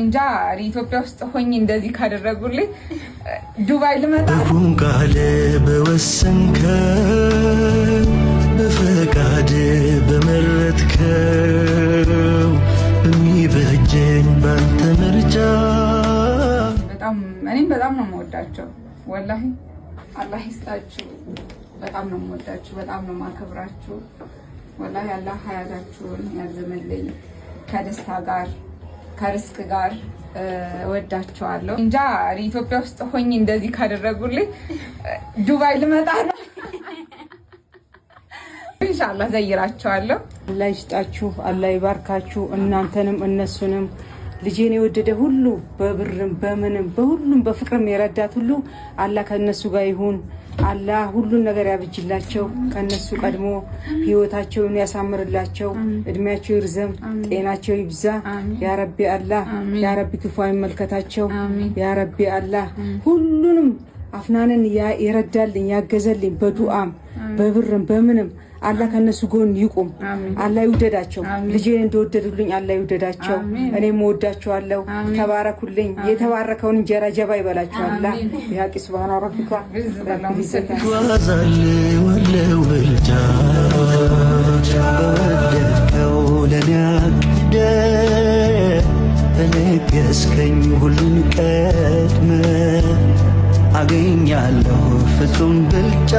እንጃ ኢትዮጵያ ውስጥ ሆኜ እንደዚህ ካደረጉልኝ ዱባይ ልመጣ ቃል በወሰንከ በፈቃድ በመረጥከው በሚበጀኝ ባንተ ምርጫ እኔም በጣም ነው የምወዳቸው። ወላሂ አላህ ይስጣችሁ። በጣም ነው የምወዳችሁ፣ በጣም ነው የማከብራችሁ። ወላሂ አላህ ሀያታችሁን ያርዝምልኝ ከደስታ ጋር ከርስቅ ጋር ወዳቸዋለሁ። እንጃ ኢትዮጵያ ውስጥ ሆኜ እንደዚህ ካደረጉልኝ ዱባይ ልመጣ ነው። ኢንሻአላህ ዘይራቸዋለሁ። አላህ ይስጣችሁ፣ አላህ ይባርካችሁ እናንተንም እነሱንም። ልጄን የወደደ ሁሉ በብርም በምንም በሁሉም በፍቅርም የረዳት ሁሉ አላህ ከነሱ ጋር ይሁን። አላህ ሁሉን ነገር ያብጅላቸው። ከነሱ ቀድሞ ህይወታቸውን ያሳምርላቸው፣ እድሜያቸው ይርዘም፣ ጤናቸው ይብዛ። ያ ረቢ አላህ፣ ያ ረቢ ክፉ አይመልከታቸው። ያ ረቢ አላህ ሁሉንም አፍናንን የረዳልኝ ያገዘልኝ በዱዓም በብርም በምንም አላህ ከነሱ ጎን ይቁም። አላህ ይውደዳቸው። ልጄን እንደወደዱልኝ አላህ ይውደዳቸው። እኔም እወዳቸዋለሁ። ተባረኩልኝ። የተባረከውን እንጀራ ጀባ ይበላቸው አላህ። ያቂ ሱብሃነ ረቢካ ዋዛል ወለው ብልጫ በወደድከው ለኔ አቅደ በነገስከኝ ሁሉን ቀድመ አገኛለሁ ፍጹም ብልጫ